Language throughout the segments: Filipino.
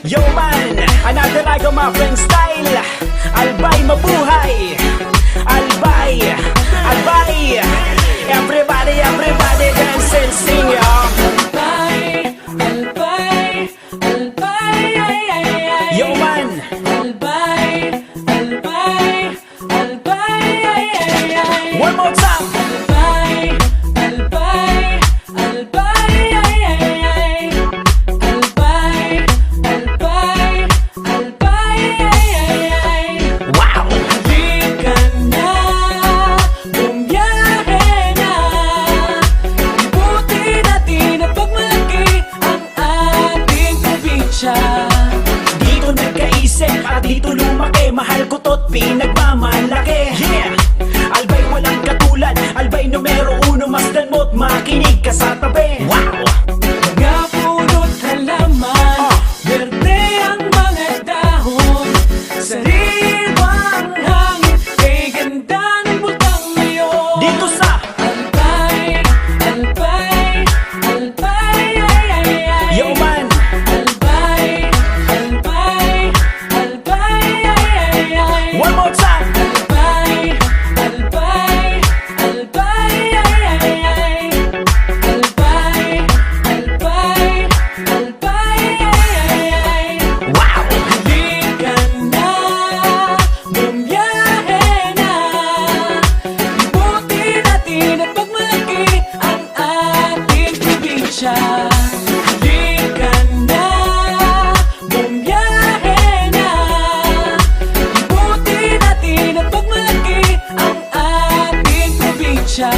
Yo man, another ragamuffin style. Albay mabuhay, albay, albay. Everybody, everybody dance and sing, yo. Albay, albay, albay, ay, ay, ay. Yo man, Albay, albay, albay, ay, ay, ay. one more time. Albay, albay, albay, ay, ay, ay. Albay, albay, albay, ay, ay, ay. Wow. Halika na, bumiyahe na. Ibuti natin at pagmalaki ang ating probinsya. Dito nagkaisip at dito lumaki. Mahal ko to't pinagmamalaki. Yeah! Albay walang katulad, albay numero uno. Masdan mo't makinig ka sa tabi. Wow! Mga puno't halaman, berde ang mga dahon. Sariwang hangin, kay ganda ng butang ngayon. Dito sa Albay, albay, albay, ay, ay, ay. Yo man, Albay, albay, albay, ay, ay, ay. one more time. Albay, albay, albay, ay, ay, ay. Albay, albay, albay, ay, ay, ay. Wow! Halika na, bumiyahe na. Ibuti natin at pagmalaki ang ating probinsya. Halika na, bumiyahe na. Ibuti natin at pagmalaki ang ating probinsya.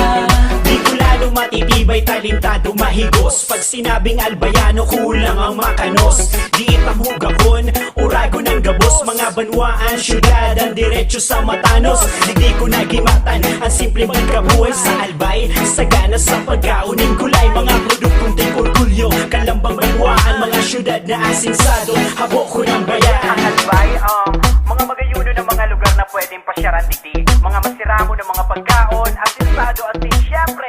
Di ko lalo matitibay, talentado, mahigos. Pag sinabing albayano, kulang ang makanos. Diit ang hugakon, urago ng gabos. Mga banwaan, syudad, ang diretso sa Matanos. Di ko nagimatan, ang simple magkabuhay sa albay. Sagana sa pagkauning gulay. Mga produktong ting-orgulyo, kalambang banwaan. Mga syudad na asinsado, habo ko ng bayan. Ang albay, mga magayuno ng mga lugar na pwedeng pasyaran digdig. Mga masiramo ng mga pagkaon, asinsado at syempre